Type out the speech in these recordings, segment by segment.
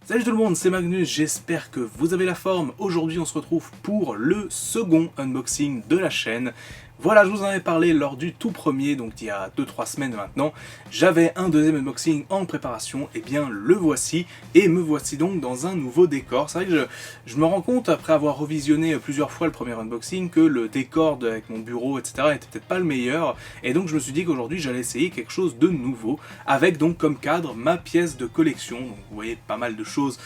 Salut tout le monde, c'est Magnus, j'espère que vous avez la forme. Aujourd'hui on se retrouve pour le second unboxing de la chaîne. Voilà, je vous en avais parlé lors du tout premier, donc il y a 2-3 semaines maintenant. J'avais un deuxième unboxing en préparation, et bien le voici, et me voici donc dans un nouveau décor. C'est vrai que je me rends compte, après avoir revisionné plusieurs fois le premier unboxing, que le décor avec mon bureau, etc. était peut-être pas le meilleur, et donc je me suis dit qu'aujourd'hui j'allais essayer quelque chose de nouveau, avec donc comme cadre ma pièce de collection. Donc vous voyez pas mal de choses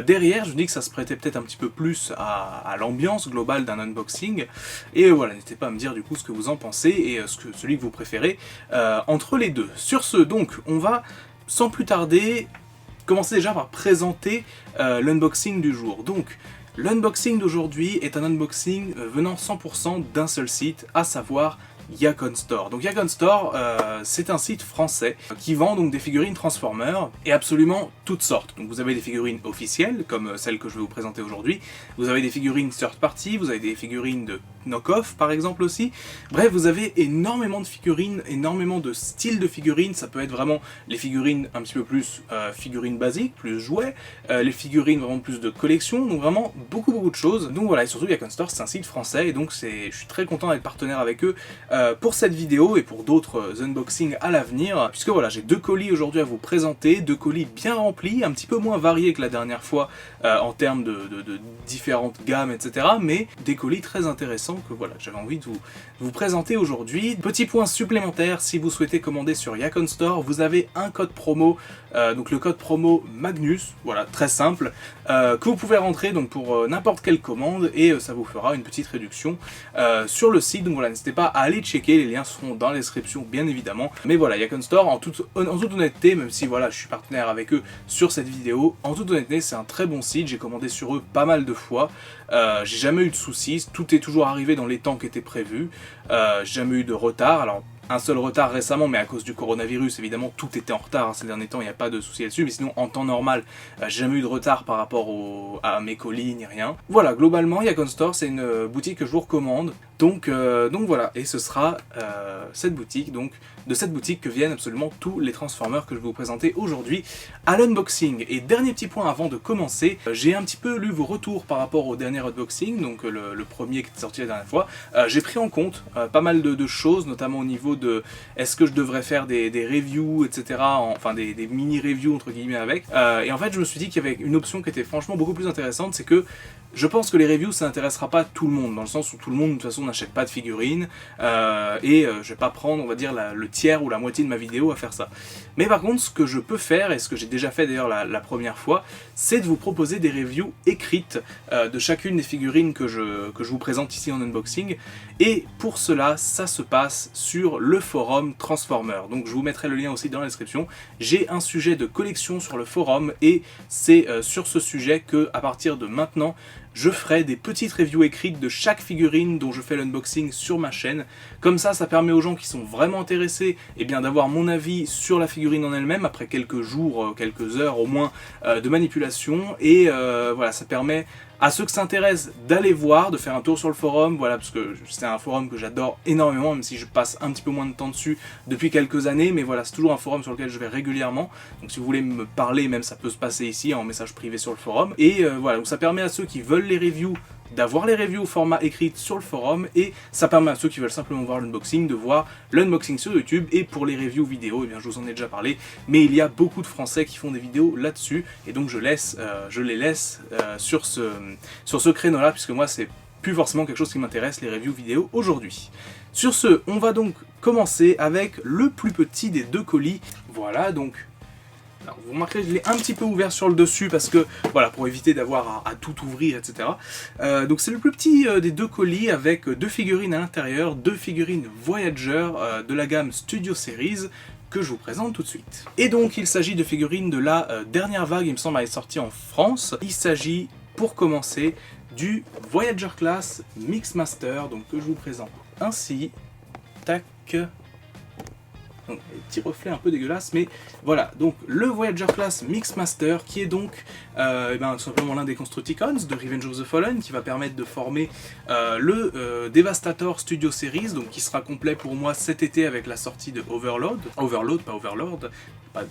derrière, je me dis que ça se prêtait peut-être un petit peu plus à l'ambiance globale d'un unboxing, et voilà, n'hésitez pas à me dire du coup ce que vous en pensez et celui que vous préférez entre les deux. Sur ce, donc, on va sans plus tarder commencer déjà par présenter l'unboxing du jour. Donc, l'unboxing d'aujourd'hui est un unboxing venant 100% d'un seul site, à savoir Yakon Store. Donc Yakon Store, c'est un site français qui vend donc des figurines Transformers et absolument toutes sortes. Donc vous avez des figurines officielles, comme celle que je vais vous présenter aujourd'hui, vous avez des figurines third party, vous avez des figurines de knock-off par exemple aussi. Bref, vous avez énormément de figurines, énormément de styles de figurines. Ça peut être vraiment les figurines un petit peu plus figurines basiques, plus jouets, les figurines vraiment plus de collection, donc vraiment beaucoup de choses. Donc voilà, et surtout Yakon Store c'est un site français et donc je suis très content d'être partenaire avec eux pour cette vidéo et pour d'autres unboxings à l'avenir, puisque voilà, j'ai deux colis aujourd'hui à vous présenter, deux colis bien remplis, un petit peu moins variés que la dernière fois en termes de différentes gammes, etc. Mais des colis très intéressants que voilà, j'avais envie de vous présenter aujourd'hui. Petit point supplémentaire, si vous souhaitez commander sur Yakon Store, vous avez un code promo, donc le code promo Magnus, voilà, très simple, que vous pouvez rentrer donc pour n'importe quelle commande et ça vous fera une petite réduction sur le site. Donc voilà, n'hésitez pas à aller checker, les liens seront dans la description bien évidemment. Mais voilà, Yakon Store, en toute honnêteté, même si voilà, je suis partenaire avec eux sur cette vidéo, en toute honnêteté, c'est un très bon site, j'ai commandé sur eux pas mal de fois, j'ai jamais eu de soucis, tout est toujours arrivé dans les temps qui étaient prévus, j'ai jamais eu de retard. Alors un seul retard récemment, mais à cause du coronavirus, évidemment, tout était en retard hein, ces derniers temps, il n'y a pas de souci là-dessus, mais sinon, en temps normal, j'ai jamais eu de retard par rapport à mes colis, ni rien. Voilà, globalement, Yakon Store, c'est une boutique que je vous recommande, donc voilà, et ce sera de cette boutique que viennent absolument tous les Transformers que je vais vous présenter aujourd'hui à l'unboxing. Et dernier petit point avant de commencer, j'ai un petit peu lu vos retours par rapport au dernier unboxing, donc le premier qui est sorti la dernière fois. J'ai pris en compte pas mal de choses, notamment au niveau de est-ce que je devrais faire des reviews, etc. Enfin des mini-reviews entre guillemets avec. Et en fait, je me suis dit qu'il y avait une option qui était franchement beaucoup plus intéressante, c'est que je pense que les reviews ça n'intéressera pas tout le monde, dans le sens où tout le monde de toute façon n'achète pas de figurines je vais pas prendre on va dire le tiers ou la moitié de ma vidéo à faire ça. Mais par contre ce que je peux faire, et ce que j'ai déjà fait d'ailleurs la première fois, c'est de vous proposer des reviews écrites de chacune des figurines que je vous présente ici en unboxing, et pour cela ça se passe sur le forum Transformers. Donc je vous mettrai le lien aussi dans la description. J'ai un sujet de collection sur le forum et c'est sur ce sujet que à partir de maintenant je ferai des petites reviews écrites de chaque figurine dont je fais l'unboxing sur ma chaîne. Comme ça permet aux gens qui sont vraiment intéressés d'avoir mon avis sur la figurine en elle-même après quelques jours, quelques heures au moins de manipulation. Et voilà, ça permet à ceux qui s'intéressent d'aller voir, de faire un tour sur le forum, voilà, parce que c'est un forum que j'adore énormément, même si je passe un petit peu moins de temps dessus depuis quelques années, mais voilà, c'est toujours un forum sur lequel je vais régulièrement, donc si vous voulez me parler, même ça peut se passer ici en message privé sur le forum, et voilà, donc ça permet à ceux qui veulent les reviews d'avoir les reviews au format écrit sur le forum, et ça permet à ceux qui veulent simplement voir l'unboxing de voir l'unboxing sur YouTube. Et pour les reviews vidéo, je vous en ai déjà parlé, mais il y a beaucoup de Français qui font des vidéos là-dessus, et donc je les laisse sur ce créneau-là, puisque moi c'est plus forcément quelque chose qui m'intéresse, les reviews vidéo aujourd'hui. Sur ce, on va donc commencer avec le plus petit des deux colis. Voilà, donc alors, vous remarquerez que je l'ai un petit peu ouvert sur le dessus parce que, voilà, pour éviter d'avoir à tout ouvrir, etc. Donc c'est le plus petit des deux colis avec deux figurines à l'intérieur, deux figurines Voyager de la gamme Studio Series que je vous présente tout de suite. Et donc il s'agit de figurines de la dernière vague, il me semble, elle est sortie en France. Il s'agit, pour commencer, du Voyager Class Mixmaster, donc que je vous présente ainsi. Tac. Donc, petit reflet un peu dégueulasse, mais voilà, donc le Voyager Class Mixmaster qui est donc tout simplement l'un des Constructicons de Revenge of the Fallen, qui va permettre de former le Devastator Studio Series, donc qui sera complet pour moi cet été avec la sortie de Overlord, pas Overlord,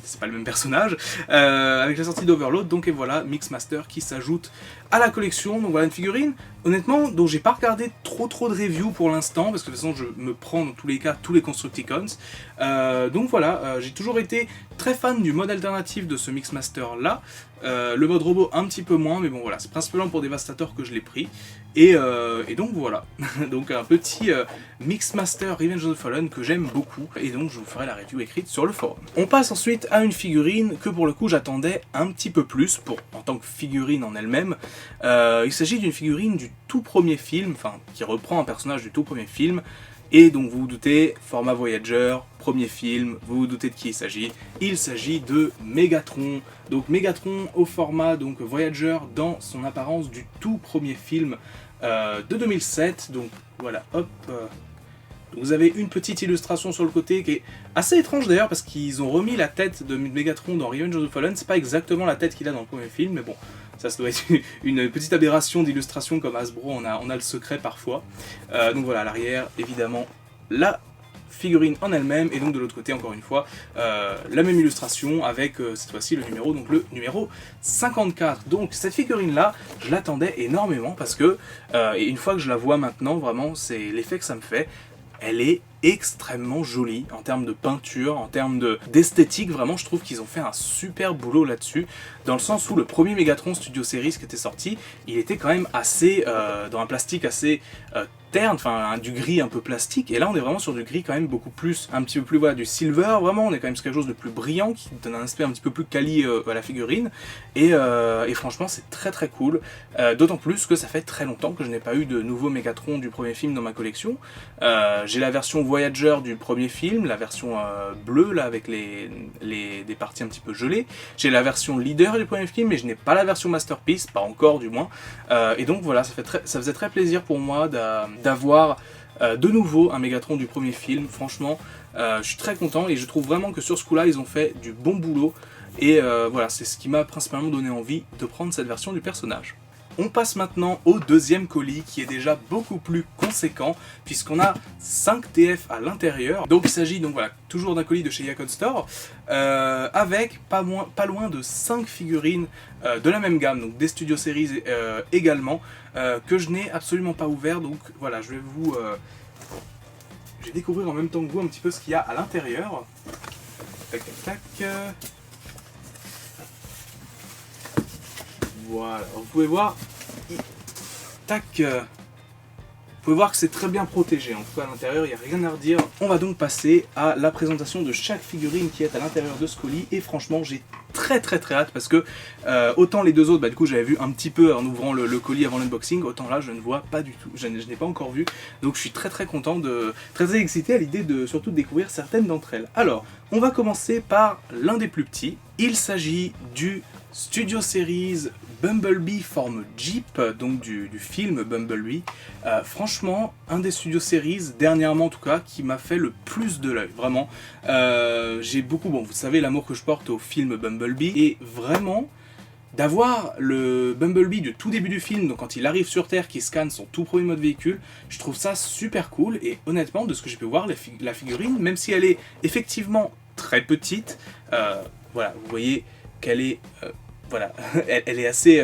c'est pas le même personnage, avec la sortie d'Overload, donc et voilà, Mixmaster qui s'ajoute à la collection. Donc voilà une figurine, honnêtement, dont j'ai pas regardé trop de reviews pour l'instant, parce que de toute façon je me prends dans tous les cas tous les Constructicons. Donc voilà, j'ai toujours été très fan du mode alternatif de ce Mixmaster là, le mode robot un petit peu moins, mais bon voilà, c'est principalement pour Devastator que je l'ai pris, et donc voilà, donc un petit Mixmaster Revenge of the Fallen que j'aime beaucoup, et donc je vous ferai la review écrite sur le forum. On passe ensuite à une figurine que pour le coup j'attendais un petit peu plus, en tant que figurine en elle-même. Il s'agit d'une figurine du tout premier film, enfin qui reprend un personnage du tout premier film, et donc vous vous doutez, format Voyager, premier film, vous vous doutez de qui il s'agit de Megatron. Donc Megatron au format donc Voyager dans son apparence du tout premier film de 2007, donc voilà, hop. Vous avez une petite illustration sur le côté qui est assez étrange d'ailleurs parce qu'ils ont remis la tête de Megatron dans Revenge of the Fallen, c'est pas exactement la tête qu'il a dans le premier film, mais bon, ça doit être une petite aberration d'illustration comme Hasbro, on a le secret parfois. Donc voilà, à l'arrière, évidemment, la figurine en elle-même, et donc de l'autre côté, encore une fois, la même illustration avec cette fois-ci le numéro, donc le numéro 54. Donc cette figurine-là, je l'attendais énormément parce que, et une fois que je la vois maintenant, vraiment, c'est l'effet que ça me fait. Elle est extrêmement jolie en termes de peinture, en termes d'esthétique, vraiment je trouve qu'ils ont fait un super boulot là-dessus, dans le sens où le premier Megatron Studio Series qui était sorti, il était quand même assez, dans un plastique assez terne, enfin du gris un peu plastique, et là on est vraiment sur du gris quand même beaucoup plus, un petit peu plus, voilà, du silver, vraiment on est quand même sur quelque chose de plus brillant, qui donne un aspect un petit peu plus quali à la figurine, et franchement c'est très cool, d'autant plus que ça fait très longtemps que je n'ai pas eu de nouveau Megatron du premier film dans ma collection. J'ai la version Voyager du premier film, la version bleue là avec des parties un petit peu gelées, j'ai la version Leader du premier film, mais je n'ai pas la version Masterpiece, pas encore du moins, et donc voilà, ça faisait très plaisir pour moi d'avoir de nouveau un Megatron du premier film. Franchement, je suis très content et je trouve vraiment que sur ce coup-là, ils ont fait du bon boulot. Et voilà, c'est ce qui m'a principalement donné envie de prendre cette version du personnage. On passe maintenant au deuxième colis qui est déjà beaucoup plus conséquent puisqu'on a 5 TF à l'intérieur. Donc il s'agit donc voilà toujours d'un colis de chez Yakon Store avec pas loin de 5 figurines de la même gamme, donc des Studio Series également, que je n'ai absolument pas ouvert. Donc voilà, je vais découvrir en même temps que vous un petit peu ce qu'il y a à l'intérieur. Tac tac tac. Voilà, vous pouvez voir, tac, vous pouvez voir que c'est très bien protégé, en tout cas à l'intérieur il n'y a rien à redire. On va donc passer à la présentation de chaque figurine qui est à l'intérieur de ce colis, et franchement j'ai très hâte parce que autant les deux autres, du coup j'avais vu un petit peu en ouvrant le colis avant l'unboxing, autant là je ne vois pas du tout, je n'ai pas encore vu, donc je suis très content, très excité à l'idée surtout de découvrir certaines d'entre elles. Alors, on va commencer par l'un des plus petits, il s'agit du Studio Series Bumblebee forme Jeep, donc du film Bumblebee. Franchement, un des Studio Series, dernièrement en tout cas, qui m'a fait le plus de l'œil, vraiment. J'ai beaucoup, bon vous savez l'amour que je porte au film Bumblebee, et vraiment, d'avoir le Bumblebee du tout début du film, donc quand il arrive sur Terre, qui scanne son tout premier mode véhicule, je trouve ça super cool, et honnêtement, de ce que j'ai pu voir, la figurine, même si elle est effectivement très petite, voilà, vous voyez qu'elle est... voilà, elle est assez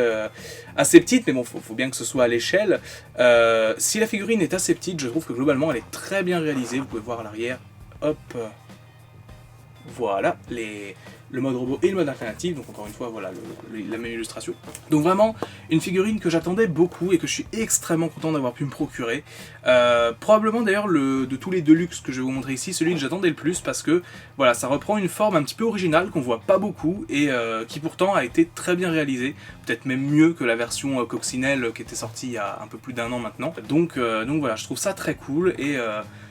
petite, mais bon, faut bien que ce soit à l'échelle. Si la figurine est assez petite, je trouve que globalement elle est très bien réalisée. Vous pouvez voir à l'arrière, hop, voilà, le mode robot et le mode alternatif, donc encore une fois, voilà, la même illustration. Donc vraiment, une figurine que j'attendais beaucoup et que je suis extrêmement content d'avoir pu me procurer. Probablement d'ailleurs, de tous les Deluxe que je vais vous montrer ici, celui que j'attendais le plus, parce que voilà, ça reprend une forme un petit peu originale qu'on voit pas beaucoup, et qui pourtant a été très bien réalisée, peut-être même mieux que la version Coccinelle qui était sortie il y a un peu plus d'1 an maintenant. Donc voilà, je trouve ça très cool, et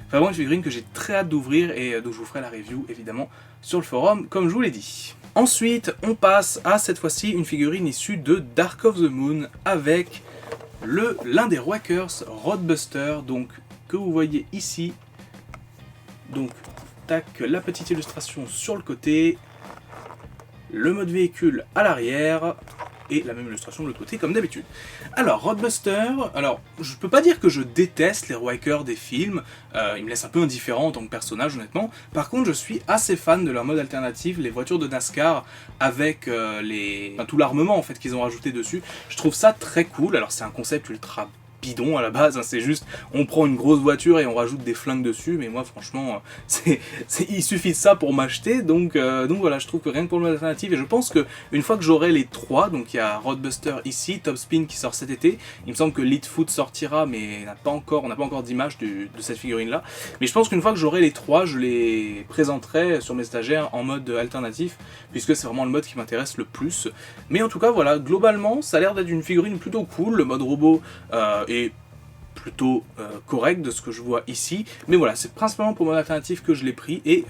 vraiment une figurine que j'ai très hâte d'ouvrir, et dont je vous ferai la review évidemment sur le forum comme je vous l'ai dit. Ensuite on passe à cette fois-ci une figurine issue de Dark of the Moon avec l'un des Rockers Roadbuster, donc que vous voyez ici. Donc tac, la petite illustration sur le côté, le mode véhicule à l'arrière, et la même illustration de l'autre côté comme d'habitude. Alors, Roadbuster, alors je peux pas dire que je déteste les Ryker des films, ils me laissent un peu indifférent en tant que personnage honnêtement, par contre je suis assez fan de leur mode alternatif, les voitures de NASCAR avec tout l'armement en fait qu'ils ont rajouté dessus, je trouve ça très cool. Alors c'est un concept ultra bidon à la base, hein, c'est juste on prend une grosse voiture et on rajoute des flingues dessus, mais moi franchement il suffit de ça pour m'acheter, donc voilà, je trouve que rien que pour le mode alternatif, et je pense que une fois que j'aurai les trois, donc il y a Roadbuster ici, Top Spin qui sort cet été, il me semble que Leadfoot sortira, mais on n'a pas encore d'image de cette figurine là, mais je pense qu'une fois que j'aurai les trois, je les présenterai sur mes stagiaires en mode alternatif, puisque c'est vraiment le mode qui m'intéresse le plus. Mais en tout cas voilà, globalement ça a l'air d'être une figurine plutôt cool, le mode robot est plutôt correct de ce que je vois ici, mais voilà, c'est principalement pour mon alternatif que je l'ai pris, et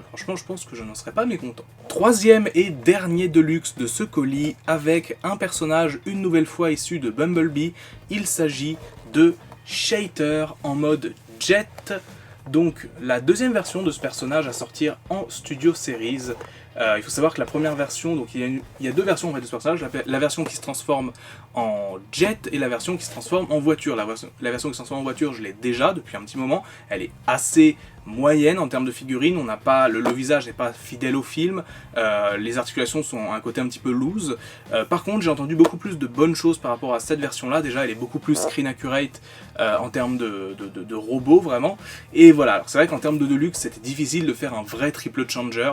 franchement je pense que je n'en serais pas mécontent. Troisième et dernier deluxe de ce colis, avec un personnage une nouvelle fois issu de Bumblebee, il s'agit de Shater en mode Jet, donc la deuxième version de ce personnage à sortir en Studio Series. Il faut savoir que la première version, donc il y a deux versions en fait de ce personnage, la version qui se transforme en jet et la version qui se transforme en voiture. La version qui se transforme en voiture, je l'ai déjà depuis un petit moment, elle est assez moyenne en termes de figurine, on n'a pas le visage n'est pas fidèle au film, les articulations sont à un côté un petit peu loose. Par contre, j'ai entendu beaucoup plus de bonnes choses par rapport à cette version-là. Déjà, elle est beaucoup plus screen accurate en termes de robot vraiment. Et voilà, alors c'est vrai qu'en termes de deluxe, c'était difficile de faire un vrai triple changer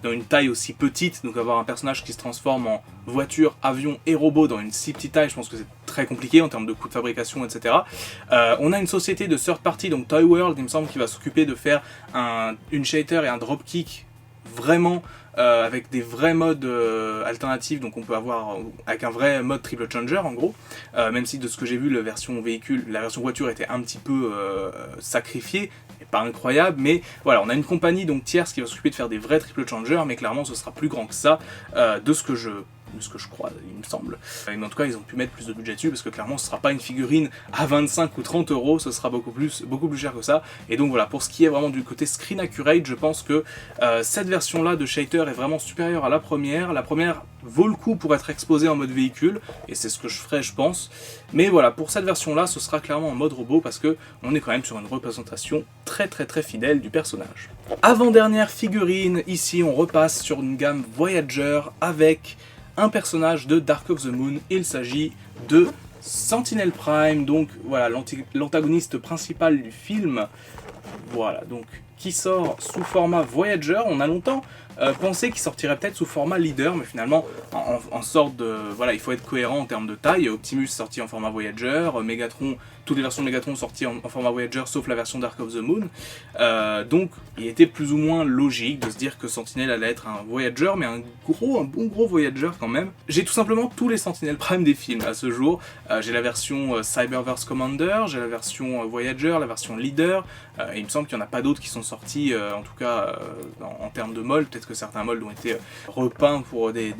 dans une taille aussi petite, donc avoir un personnage qui se transforme en voiture, avion et robot dans une si petite taille, je pense que c'est très compliqué en termes de coûts de fabrication, etc. On a une société de third party, donc Toy World, il me semble, qui va s'occuper de faire une shader et un dropkick vraiment avec des vrais modes alternatifs, donc on peut avoir avec un vrai mode triple changer en gros, même si de ce que j'ai vu la version voiture était un petit peu sacrifiée, et pas incroyable, mais voilà, on a une compagnie donc tierce qui va s'occuper de faire des vrais triple changers, mais clairement ce sera plus grand que ça, de ce que je crois, il me semble. Mais en tout cas, ils ont pu mettre plus de budget dessus, parce que clairement, ce sera pas une figurine à 25 ou 30 euros, ce sera beaucoup plus cher que ça. Et donc voilà, pour ce qui est vraiment du côté screen accurate, je pense que cette version-là de Shater est vraiment supérieure à la première. La première vaut le coup pour être exposée en mode véhicule, et c'est ce que je ferai, je pense. Mais voilà, pour cette version-là, ce sera clairement en mode robot, parce que on est quand même sur une représentation très fidèle du personnage. Avant-dernière figurine, ici on repasse sur une gamme Voyager avec un personnage de Dark of the Moon. Il s'agit de Sentinel Prime, donc voilà, l'antagoniste principal du film, voilà, donc qui sort sous format Voyager. On a longtemps pensé qu'il sortirait peut-être sous format Leader, mais finalement en sorte de, voilà, il faut être cohérent en termes de taille. Optimus sorti en format Voyager, Megatron, toutes les versions de Megatron sorties en format Voyager sauf la version Dark of the Moon, donc il était plus ou moins logique de se dire que Sentinel allait être un Voyager, mais un bon gros Voyager quand même. J'ai tout simplement tous les Sentinel Prime des films à ce jour. J'ai la version Cyberverse Commander, j'ai la version Voyager, la version Leader, et il me semble qu'il n'y en a pas d'autres qui sont sortis, en tout cas en termes de moldes. Peut-être que certains moldes ont été repeints pour des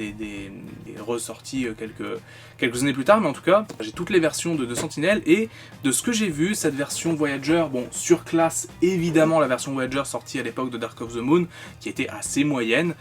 ressorties quelques années plus tard, mais en tout cas j'ai toutes les versions de Sentinel, et de ce que j'ai vu, cette version Voyager, bon, surclasse évidemment la version Voyager sortie à l'époque de Dark of the Moon, qui était assez moyenne,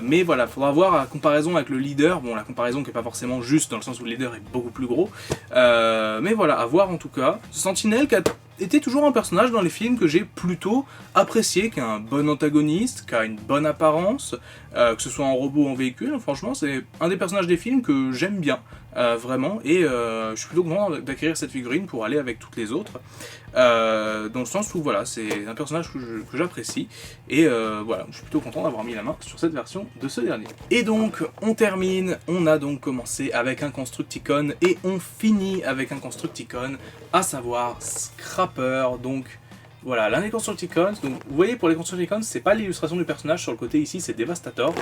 mais voilà, faudra voir la comparaison avec le Leader. Bon, la comparaison qui n'est pas forcément juste, dans le sens où le Leader est beaucoup plus gros, mais voilà, à voir en tout cas. Sentinel qui a été toujours un personnage dans les films que j'ai plutôt apprécié, qui a un bon antagoniste, qui a une bonne apparence, que ce soit en robot ou en véhicule. Franchement, c'est un des personnages des films que j'aime bien, vraiment, et je suis plutôt content d'acquérir cette figurine pour aller avec toutes les autres, dans le sens où voilà, c'est un personnage que j'apprécie, et voilà, je suis plutôt content d'avoir mis la main sur cette version de ce dernier. Et donc, on termine, on a donc commencé avec un Constructicon, et on finit avec un Constructicon, à savoir Scrapper. Donc voilà, l'un des Constructicons. Donc vous voyez, pour les Constructicons, c'est pas l'illustration du personnage sur le côté ici, c'est Devastator.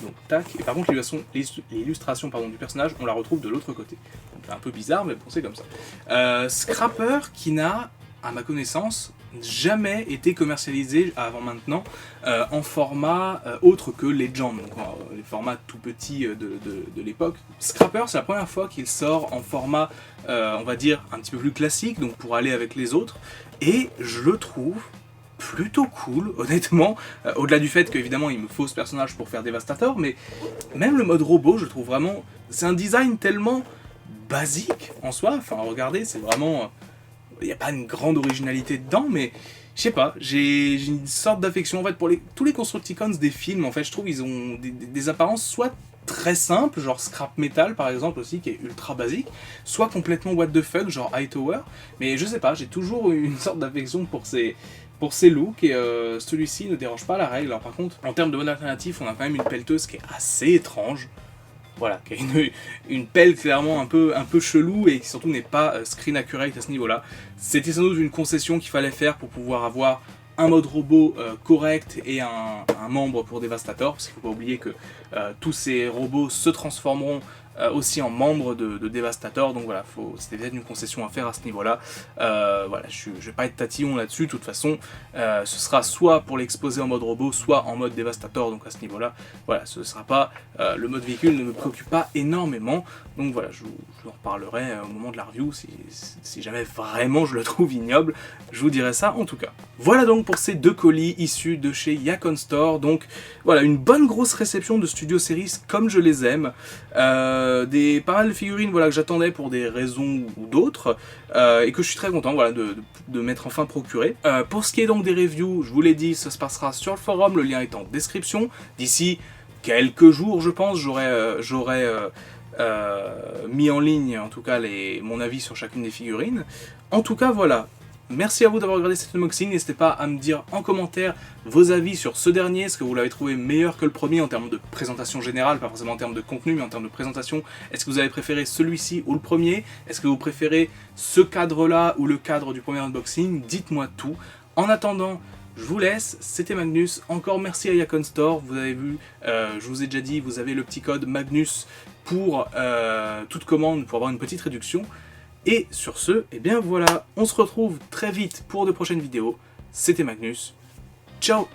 Donc tac, et par contre l'illustration du personnage, on la retrouve de l'autre côté. Donc c'est un peu bizarre, mais bon, c'est comme ça. Scrapper qui n'a, à ma connaissance, jamais été commercialisé avant maintenant en format autre que Legend, donc les formats tout petits de l'époque. Scrapper, c'est la première fois qu'il sort en format, on va dire, un petit peu plus classique, donc pour aller avec les autres, et je le trouve plutôt cool, honnêtement, au-delà du fait qu'évidemment il me faut ce personnage pour faire Devastator, mais même le mode robot, je trouve vraiment, c'est un design tellement basique en soi, enfin regardez, c'est vraiment, il n'y a pas une grande originalité dedans, mais je sais pas, j'ai une sorte d'affection en fait pour tous les Constructicons des films, en fait je trouve ils ont des apparences soit très simples, genre Scrap Metal par exemple aussi, qui est ultra basique, soit complètement what the fuck, genre Hightower, mais je sais pas, j'ai toujours une sorte d'affection pour ces looks, et celui-ci ne dérange pas la règle. Alors par contre, en termes de mode alternatif, on a quand même une pelleteuse qui est assez étrange, voilà, qui a une pelle clairement un peu chelou, et qui surtout n'est pas screen accurate à ce niveau-là. C'était sans doute une concession qu'il fallait faire pour pouvoir avoir un mode robot correct et un membre pour Devastator, parce qu'il ne faut pas oublier que tous ces robots se transformeront aussi en membres de Devastator, donc voilà, c'était peut-être une concession à faire à ce niveau-là. Voilà, je vais pas être tatillon là-dessus, de toute façon, ce sera soit pour l'exposer en mode robot, soit en mode Devastator, donc à ce niveau-là, voilà, ce sera pas, le mode véhicule ne me préoccupe pas énormément, donc voilà, je vous en reparlerai au moment de la review, si jamais vraiment je le trouve ignoble, je vous dirai ça en tout cas. Voilà donc pour ces 2 colis issus de chez Yakon Store, donc voilà, une bonne grosse réception de Studio Series comme je les aime, pas mal de figurines voilà, que j'attendais pour des raisons ou d'autres, et que je suis très content voilà, de m'être enfin procuré. Pour ce qui est donc des reviews, je vous l'ai dit, ça se passera sur le forum, le lien est en description. D'ici quelques jours, je pense, j'aurai mis en ligne en tout cas mon avis sur chacune des figurines. En tout cas, voilà. Merci à vous d'avoir regardé cet unboxing, n'hésitez pas à me dire en commentaire vos avis sur ce dernier, est-ce que vous l'avez trouvé meilleur que le premier en termes de présentation générale, pas forcément en termes de contenu, mais en termes de présentation, est-ce que vous avez préféré celui-ci ou le premier, est-ce que vous préférez ce cadre-là ou le cadre du premier unboxing, dites-moi tout. En attendant, je vous laisse, c'était Magnus, encore merci à Yakon Store, vous avez vu, je vous ai déjà dit, vous avez le petit code Magnus pour toute commande, pour avoir une petite réduction. Et sur ce, eh bien voilà, on se retrouve très vite pour de prochaines vidéos. C'était Magnus. Ciao!